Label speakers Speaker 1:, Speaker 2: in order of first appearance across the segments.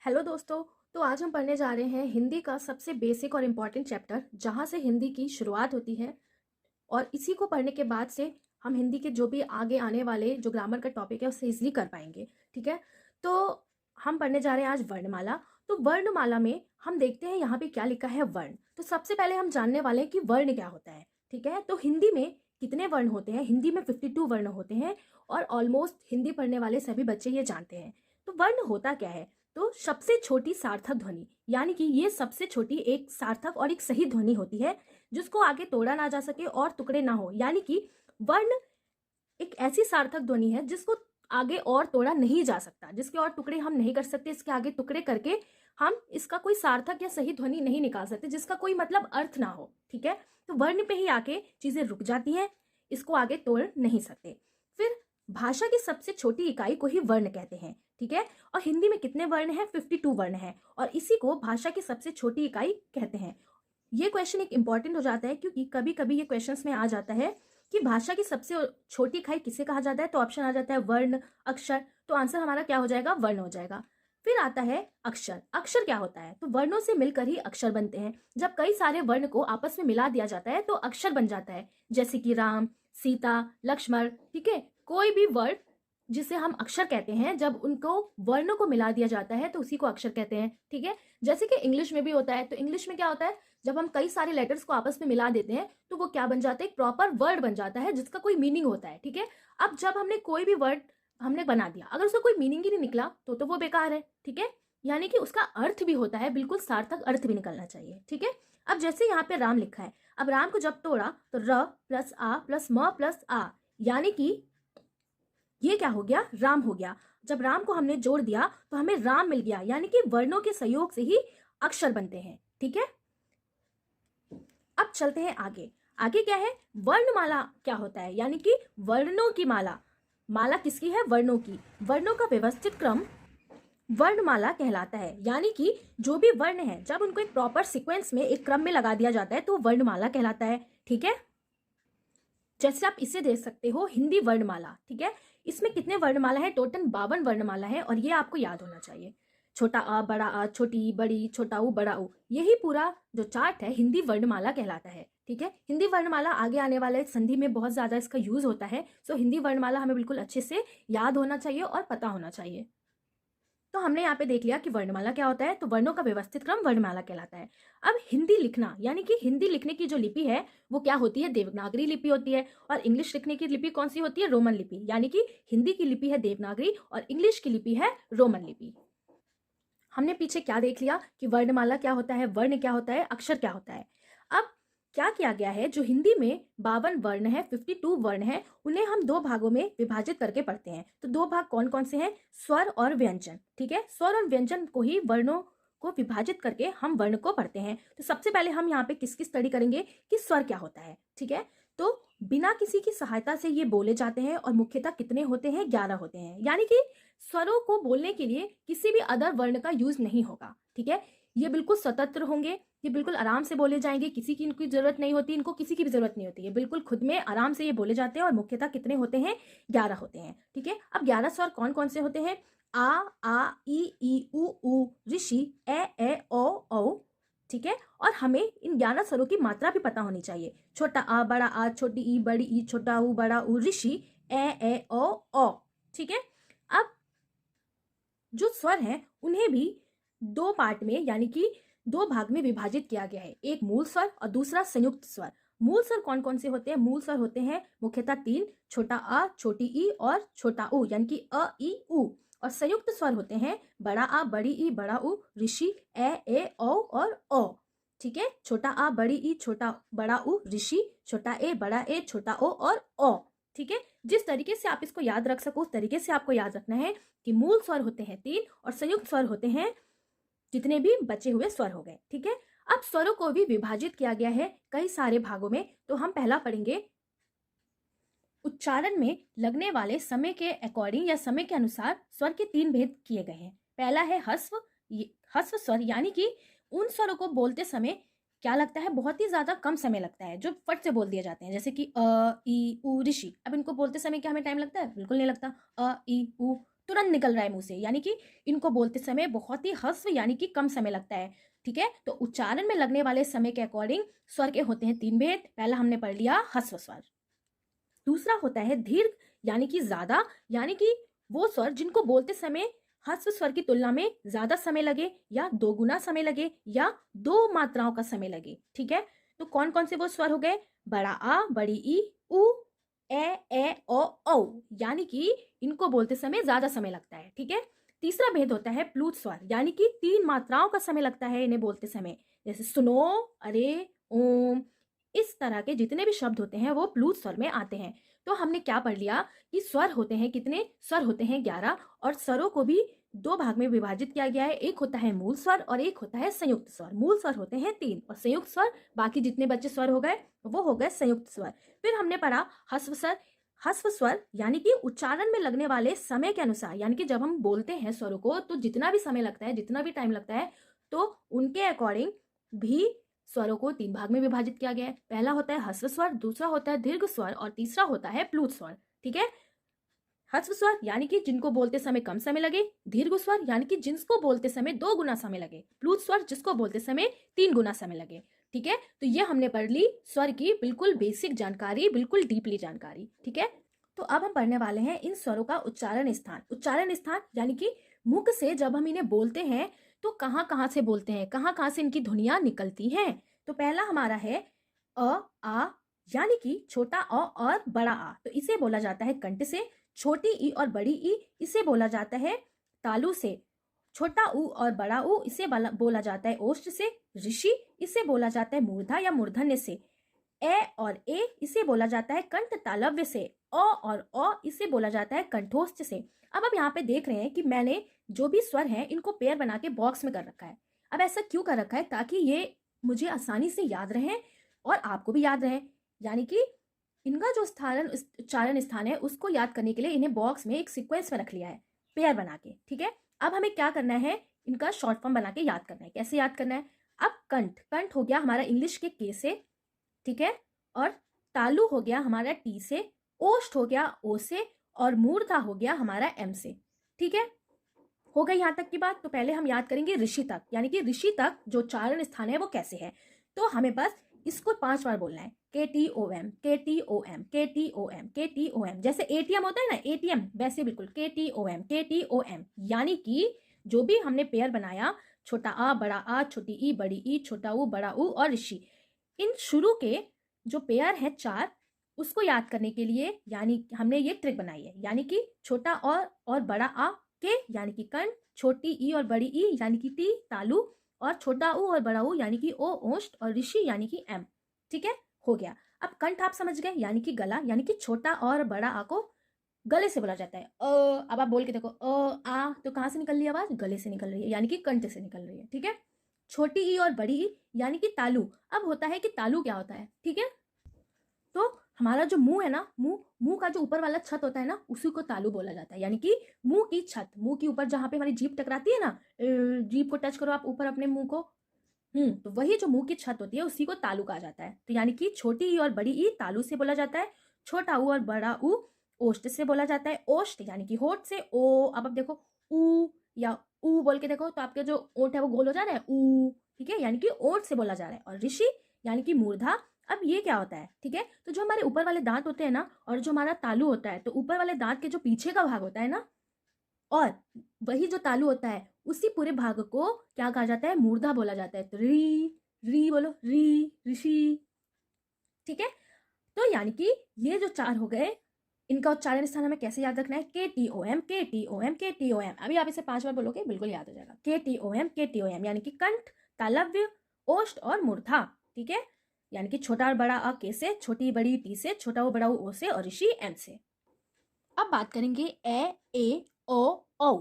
Speaker 1: Hello दोस्तों। तो आज हम पढ़ने जा रहे हैं हिंदी का सबसे बेसिक और इम्पॉर्टेंट चैप्टर, जहाँ से हिंदी की शुरुआत होती है। और इसी को पढ़ने के बाद से हम हिंदी के जो भी आगे आने वाले जो ग्रामर का टॉपिक है उससे इजीली कर पाएंगे। ठीक है। तो हम पढ़ने जा रहे हैं आज वर्णमाला। तो वर्णमाला में हम देखते हैं यहाँ पे क्या लिखा है, वर्ण। तो सबसे पहले हम जानने वाले हैं कि वर्ण क्या होता है। ठीक है। तो हिंदी में कितने वर्ण होते हैं? हिंदी में 52 वर्ण होते हैं और ऑलमोस्ट हिंदी पढ़ने वाले सभी बच्चे ये जानते हैं। तो वर्ण होता क्या है? तो सबसे छोटी सार्थक ध्वनि, यानी कि ये सबसे छोटी एक सार्थक और एक सही ध्वनि होती है जिसको आगे तोड़ा ना जा सके और टुकड़े ना हो। यानी कि वर्ण एक ऐसी सार्थक ध्वनि है जिसको आगे और तोड़ा नहीं जा सकता, जिसके और टुकड़े हम नहीं कर सकते, इसके आगे टुकड़े करके हम इसका कोई सार्थक या सही ध्वनि नहीं निकाल सकते, जिसका कोई मतलब अर्थ ना हो। ठीक है। तो वर्ण पे ही आके चीजें रुक जाती हैं, इसको आगे तोड़ नहीं सकते। फिर भाषा की सबसे छोटी इकाई को ही वर्ण कहते हैं। ठीक है। और हिंदी में कितने वर्ण हैं? 52 वर्ण हैं और इसी को भाषा की सबसे छोटी इकाई कहते हैं। ये क्वेश्चन एक इंपॉर्टेंट हो जाता है क्योंकि कभी कभी ये क्वेश्चंस में आ जाता है कि भाषा की सबसे छोटी इकाई किसे कहा जाता है। तो ऑप्शन आ जाता है वर्ण, अक्षर। तो आंसर हमारा क्या हो जाएगा? वर्ण हो जाएगा। फिर आता है अक्षर। अक्षर क्या होता है? तो वर्णों से मिलकर ही अक्षर बनते हैं। जब कई सारे वर्ण को आपस में मिला दिया जाता है तो अक्षर बन जाता है, जैसे कि राम, सीता, लक्ष्मण। ठीक है। कोई भी वर्ड जिसे हम अक्षर कहते हैं, जब उनको वर्णों को मिला दिया जाता है तो उसी को अक्षर कहते हैं। ठीक है। जैसे कि इंग्लिश में भी होता है। तो इंग्लिश में क्या होता है, जब हम कई सारे लेटर्स को आपस में मिला देते हैं तो वो क्या बन जाता है? एक प्रॉपर वर्ड बन जाता है जिसका कोई मीनिंग होता है। ठीक है। अब जब हमने कोई भी वर्ड हमने बना दिया, अगर उसका कोई मीनिंग ही नहीं निकला तो वो बेकार है। ठीक है। यानी कि उसका अर्थ भी होता है, बिल्कुल सार्थक अर्थ भी निकलना चाहिए। ठीक है। अब जैसे यहाँ पे राम लिखा है, अब राम को जब तोड़ा तो र प्लस आ प्लस म प्लस आ, यानी कि ये क्या हो गया? राम हो गया। जब राम को हमने जोड़ दिया तो हमें राम मिल गया, यानी कि वर्णों के सहयोग से ही अक्षर बनते हैं। ठीक है। अब चलते हैं आगे। आगे क्या है? वर्णमाला क्या होता है? यानी कि वर्णों की माला। माला किसकी है? वर्णों की। वर्णों का व्यवस्थित क्रम वर्णमाला कहलाता है। यानी कि जो भी वर्ण है, जब उनको एक प्रॉपर सीक्वेंस में एक क्रम में लगा दिया जाता है तो वर्णमाला कहलाता है। ठीक है। जैसे आप इसे देख सकते हो, हिंदी वर्णमाला। ठीक है। इसमें कितने वर्णमाला है? टोटल 52 वर्णमाला है और ये आपको याद होना चाहिए। छोटा अ, बड़ा अ, छोटी बड़ी, छोटा ऊ, बड़ा ऊ, यही पूरा जो चार्ट है हिंदी वर्णमाला कहलाता है। ठीक है। हिंदी वर्णमाला आगे आने वाले संधि में बहुत ज्यादा इसका यूज होता है। सो हिंदी वर्णमाला हमें बिल्कुल अच्छे से याद होना चाहिए और पता होना चाहिए। तो हमने यहाँ पे देख लिया कि वर्णमाला क्या होता है। तो वर्णों का व्यवस्थित क्रम वर्णमाला कहलाता है। अब हिंदी लिखना, यानी कि हिंदी लिखने की जो लिपि है वो क्या होती है? देवनागरी लिपि होती है। और इंग्लिश लिखने की लिपि कौन सी होती है? रोमन लिपि। यानी कि हिंदी की लिपि है देवनागरी और इंग्लिश की लिपि है रोमन लिपि। हमने पीछे क्या देख लिया कि वर्णमाला क्या होता है, वर्ण क्या होता है, अक्षर क्या होता है। अब क्या किया गया है, जो हिंदी में 52 वर्ण है, 52 वर्ण है, उन्हें हम दो भागों में विभाजित करके पढ़ते हैं। तो दो भाग कौन कौन से हैं? स्वर और व्यंजन। ठीक है। स्वर और व्यंजन को ही वर्णों को विभाजित करके हम वर्ण को पढ़ते हैं। तो सबसे पहले हम यहाँ पे किसकी स्टडी करेंगे कि स्वर क्या होता है। ठीक है। तो बिना किसी की सहायता से ये बोले जाते हैं और मुख्यतः कितने होते हैं? 11 होते हैं। यानी कि स्वरों को बोलने के लिए किसी भी अदर वर्ण का यूज नहीं होगा। ठीक है। ये बिल्कुल स्वतंत्र होंगे, ये बिल्कुल आराम से बोले जाएंगे, किसी की इनकी जरूरत नहीं होती, इनको किसी की भी जरूरत नहीं होती है, बिल्कुल खुद में आराम से ये बोले जाते हैं। और मुख्यतः कितने होते हैं? 11 होते हैं। ठीक है। अब 11 स्वर कौन कौन से होते हैं? आ ई उ ऋषि, ए ओ औ। ठीक है। और हमें इन 11 स्वरों की मात्रा भी पता होनी चाहिए। छोटा आ, बड़ा आ, छोटी ई, बड़ी ई, छोटा ऊ, बड़ा ऊ, ऋषि, ए ओ औ। ठीक है। अब जो स्वर हैं उन्हें भी दो पार्ट में, यानी कि दो भाग में विभाजित किया गया है। एक मूल स्वर और दूसरा संयुक्त स्वर। मूल स्वर कौन कौन से होते हैं? मूल स्वर होते हैं मुख्यतः 3, छोटा अ, छोटी ई और छोटा ऊ, यानी कि अ ई उ। और संयुक्त स्वर होते हैं बड़ा आ, बड़ी ई, बड़ा ऊ, ऋषि, ए औ और ओ। ठीक है। छोटा आ, बड़ी ई, छोटा बड़ा ऊ, ऋषि, छोटा ए, बड़ा ए, छोटा ओ और ओ। ठीक है। जिस तरीके से आप इसको याद रख सको उस तरीके से आपको याद रखना है कि मूल स्वर होते हैं 3 और संयुक्त स्वर होते हैं जितने भी बचे हुए स्वर हो गए। ठीक है। अब स्वरों को भी विभाजित किया गया है कई सारे भागों में। तो हम पहला पढ़ेंगे, उच्चारण में लगने वाले समय के अकॉर्डिंग या समय के अनुसार स्वर के 3 भेद किए गए हैं। पहला है हस्व। हस्व स्वर, यानी कि उन स्वरों को बोलते समय क्या लगता है? बहुत ही ज्यादा कम समय लगता है, जो फट से बोल दिए जाते हैं, जैसे कि अ ई उ ऋषि। अब इनको बोलते समय क्या हमें टाइम लगता है? बिल्कुल नहीं लगता। अ ई उ तुरंत निकल रहा है मुंह से, यानी कि इनको बोलते समय बहुत ही ह्रस्व यानी कि कम समय लगता है। ठीक है, तो उच्चारण में लगने वाले समय के अकॉर्डिंग स्वर के होते हैं 3 भेद। पहला हमने पढ़ लिया ह्रस्व स्वर। दूसरा होता है दीर्घ यानी कि ज्यादा, यानी कि वो स्वर जिनको बोलते समय ह्रस्व स्वर की तुलना में ज्यादा समय लगे या 2 गुना समय लगे या 2 मात्राओं का समय लगे। ठीक है, तो कौन कौन से वो स्वर हो गए? बड़ा आ, बड़ी ई, उ, ए ओ औ, यानी कि इनको बोलते समय ज्यादा समय लगता है। ठीक है, तीसरा भेद होता है प्लूत स्वर, यानी कि 3 मात्राओं का समय लगता है इन्हें बोलते समय, जैसे सुनो, अरे, ओम, इस तरह के जितने भी शब्द होते हैं वो प्लूत स्वर में आते हैं। तो हमने क्या पढ़ लिया कि स्वर होते हैं कितने? स्वर होते हैं 11, और स्वरों को भी 2 भाग में विभाजित किया गया है। एक होता है मूल स्वर और एक होता है संयुक्त स्वर। मूल स्वर होते हैं 3 और संयुक्त स्वर, बाकी जितने बच्चे स्वर हो गए वो हो गए संयुक्त स्वर। फिर हमने पढ़ा ह्रस्व स्वर। ह्रस्व स्वर यानी कि उच्चारण में लगने वाले समय के अनुसार, यानी कि जब हम बोलते हैं स्वरों को तो जितना भी समय लगता है, जितना भी टाइम लगता है, तो उनके अकॉर्डिंग भी स्वरों को 3 भाग में विभाजित किया गया है। पहला होता है ह्रस्व स्वर, दूसरा होता है दीर्घ स्वर और तीसरा होता है प्लूत स्वर। ठीक है, ह्रस्व स्वर यानी कि जिनको बोलते समय कम समय लगे, दीर्घ स्वर यानी कि जिसको बोलते समय 2 गुना समय लगे, प्लूत स्वर जिसको बोलते समय 3 गुना समय लगे। ठीक है, तो ये हमने पढ़ ली स्वर की बिल्कुल बेसिक जानकारी, बिल्कुल डीपली जानकारी। ठीक है, तो अब हम पढ़ने वाले हैं इन स्वरों का उच्चारण स्थान। उच्चारण स्थान यानी कि मुख से जब हम इन्हें बोलते हैं तो कहाँ कहाँ से बोलते हैं, कहाँ कहाँ से इनकी ध्वनियां निकलती हैं। तो पहला हमारा है अ आ, यानी कि छोटा अ और बड़ा आ, तो इसे बोला जाता है कंठ से। छोटी ई और बड़ी ई इसे बोला जाता है तालु से। छोटा ऊ और बड़ा ऊ इसे बोला जाता है ओष्ठ से। ऋषि इसे बोला जाता है मूर्धा या मूर्धन्य से। ए और ए इसे बोला जाता है कंठ तालव्य से। अ और अ इसे बोला जाता है कंठोस्थ से। अब आप यहाँ पे देख रहे हैं कि मैंने जो भी स्वर हैं इनको पेयर बना के बॉक्स में कर रखा है। अब ऐसा क्यों कर रखा है? ताकि ये मुझे आसानी से याद रहे और आपको भी याद रहे, यानी कि इनका जो उच्चारण स्थान है उसको याद करने के लिए इन्हें बॉक्स में एक सीक्वेंस में रख लिया है पेयर बना के। ठीक है, अब हमें क्या करना है? इनका शॉर्ट फॉर्म बना के याद करना है। कैसे याद करना है? अब कंठ, कंठ हो गया हमारा इंग्लिश के के से। ठीक है, और तालु हो गया हमारा टी से। ओष्ठ हो गया ओ से और मूर्धा हो गया हमारा एम से। ठीक है, हो गई यहाँ तक की बात। तो पहले हम याद करेंगे ऋषि तक, यानी कि ऋषि तक जो उच्चारण स्थान है वो कैसे है। तो हमें बस इसको 5 बार बोलना है, के टी ओ एम, के टी ओ एम, के टी ओ एम, के टी ओ एम। जैसे एटीएम होता है ना, एटीएम, वैसे बिल्कुल के टी ओ एम, के टी ओ एम। यानी कि जो भी हमने पेयर बनाया, छोटा आ, बड़ा आ, छोटी ई, बड़ी ई, छोटा ऊ, बड़ा ऊ और ऋषि, इन शुरू के जो पेयर है 4, उसको याद करने के लिए यानी हमने ये ट्रिक बनाई है, यानी कि छोटा और बड़ा आ के यानी कि कंठ, छोटी ई और बड़ी ई यानी कि टी तालु, और छोटा ऊ और बड़ा ऊ यानी कि ओ ओष्ठ, और ऋषि यानी कि एम। ठीक है, हो गया। अब कंठ आप समझ गए, यानी कि गला, यानी कि छोटा और बड़ा आ को गले से बोला जाता है। अब आप बोल के देखो आ, तो कहाँ से निकल रही है आवाज? गले से निकल रही है, यानी कि कंठ से निकल रही है। ठीक है, छोटी ई और बड़ी ई यानी कि तालु। अब होता है कि तालु क्या होता है? ठीक है, तो हमारा जो मुंह है ना, मुंह का जो ऊपर वाला छत होता है ना, उसी को तालु बोला जाता है। यानी कि मुंह की छत, मुंह के ऊपर जहां पे हमारी जीभ टकराती है ना, जीभ को टच करो आप ऊपर अपने मुंह को, तो वही जो मुंह की छत होती है उसी को तालु कहा जाता है। तो यानी कि छोटी ई और बड़ी ई तालु से बोला जाता है। छोटा ऊ और बड़ा ऊ ओष्ठ से बोला जाता है। ओष्ठ यानी कि होठ से। ओ, अब आप देखो ऊ या ऊ बोल के देखो तो आपके जो ओठ है वो गोल हो जा रहा है, ऊ। ठीक है, यानी कि ओठ से बोला जा रहा है। और ऋषि यानी कि मूर्धा। अब ये क्या होता है? ठीक है, तो जो हमारे ऊपर वाले दांत होते हैं ना, और जो हमारा तालु होता है, तो ऊपर वाले दांत के जो पीछे का भाग होता है ना, और वही जो तालु होता है, उसी पूरे भाग को क्या कहा जाता है? मूर्धा बोला जाता है। तो री, री बोलो, री, ऋषि। ठीक है, तो यानी कि ये जो 4 हो गए, इनका उच्चारण स्थान हमें कैसे याद रखना है? के टी ओ एम, के टी ओ एम, के टी ओ एम। अभी आप इसे 5 बार बोलोगे बिल्कुल याद हो जाएगा। के टी ओ एम, के टी ओ एम, यानी कि कंठ, तालव्य, ओष्ठ और मूर्धा। ठीक है, यानी कि छोटा और बड़ा अ के से, छोटी बड़ी टी से, छोटा वो बड़ा ओ से और ऋषि एम से। अब बात करेंगे ए ओ औ।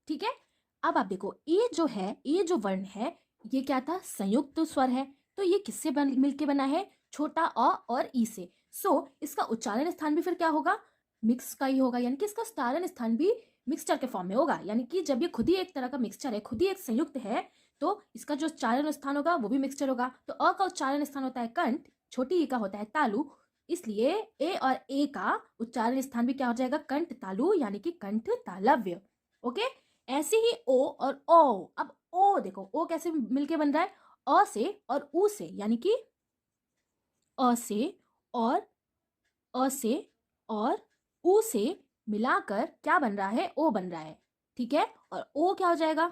Speaker 1: ठीक है, अब आप देखो ये जो है, ये जो वर्ण है, ये क्या था? संयुक्त स्वर है। तो ये किससे मिलके बना है? छोटा अ और ई से। इसका उच्चारण स्थान भी फिर क्या होगा? मिक्स का ही होगा, यानी कि इसका उच्चारण स्थान भी मिक्सचर के फॉर्म में होगा। यानी कि जब ये खुद ही एक तरह का मिक्सचर है, खुद ही एक संयुक्त है, तो इसका जो उच्चारण स्थान होगा वो भी मिक्सचर होगा। तो अ का उच्चारण स्थान होता है कंठ, छोटी ई का होता है तालु, इसलिए ए और ए का उच्चारण स्थान भी क्या हो जाएगा, कंठ तालु यानी कि कंठ तालव्य। ओके, ऐसे ही ओ और ओ। अब ओ देखो, ओ कैसे मिलके बन रहा है, अ से और ऊ से, यानी कि अ से और अ से और ऊ से मिलाकर क्या बन रहा है, ओ बन रहा है। ठीक है, और ओ क्या हो जाएगा,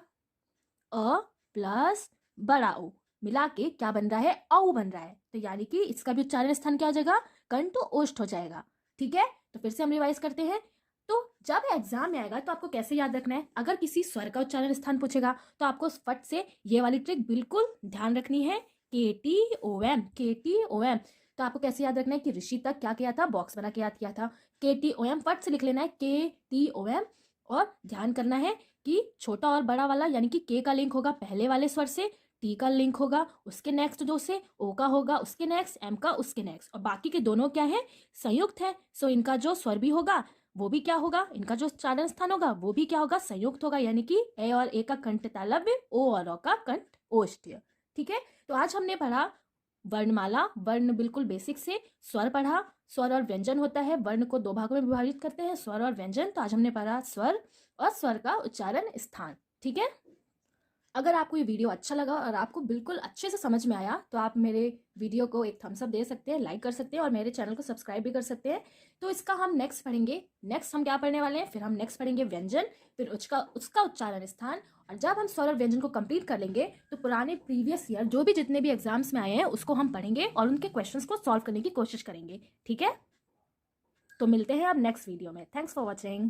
Speaker 1: अ प्लस बड़ा ओ मिला के क्या बन रहा है, औ बन रहा है। तो यानी कि इसका भी उच्चारण स्थान क्या हो जाएगा, कंठ ओष्ठ हो जाएगा। ठीक है, तो फिर से हम रिवाइज करते हैं। तो जब एग्जाम में आएगा तो आपको कैसे याद रखना है, अगर किसी स्वर का उच्चारण स्थान पूछेगा तो आपको फट से ये वाली ट्रिक बिल्कुल ध्यान रखनी है, KTOM, KTOM। तो आपको कैसे याद रखना है कि ऋषि तक क्या किया था, बॉक्स बना के याद किया था। KTOM फट से लिख लेना है, KTOM। और ध्यान करना है कि छोटा और बड़ा वाला यानी कि के का लिंक होगा पहले वाले स्वर से, टी का लिंक होगा उसके नेक्स्ट जो से, ओ का होगा उसके नेक्स्ट, एम का उसके नेक्स्ट, और बाकी के दोनों क्या है, संयुक्त है। सो इनका जो स्वर भी होगा वो भी क्या होगा, इनका जो उच्चारण स्थान होगा वो भी क्या होगा, संयुक्त होगा। यानी कि ए और ए का कंठ तालव्य, ओ और ओ का कंठ ओष्ठ्य। ठीक है, तो आज हमने पढ़ा वर्णमाला, वर्ण बिल्कुल बेसिक से, स्वर पढ़ा, स्वर और व्यंजन होता है, वर्ण को दो भागों में विभाजित करते हैं, स्वर और व्यंजन। तो आज हमने पढ़ा स्वर और स्वर का उच्चारण स्थान। ठीक है, अगर आपको ये वीडियो अच्छा लगा और आपको बिल्कुल अच्छे से समझ में आया तो आप मेरे वीडियो को एक थम्स अप दे सकते हैं, लाइक कर सकते हैं और मेरे चैनल को सब्सक्राइब भी कर सकते हैं। तो इसका हम नेक्स्ट पढ़ेंगे, नेक्स्ट हम क्या पढ़ने वाले हैं, फिर हम नेक्स्ट पढ़ेंगे व्यंजन, फिर उसका उच्चारण स्थान। और जब हम स्वर और व्यंजन को कंप्लीट कर लेंगे तो पुराने प्रीवियस ईयर जो भी जितने भी एग्जाम्स में आए हैं उसको हम पढ़ेंगे और उनके क्वेश्चंस को सॉल्व करने की कोशिश करेंगे। ठीक है, तो मिलते हैं अब नेक्स्ट वीडियो में। Thanks for watching.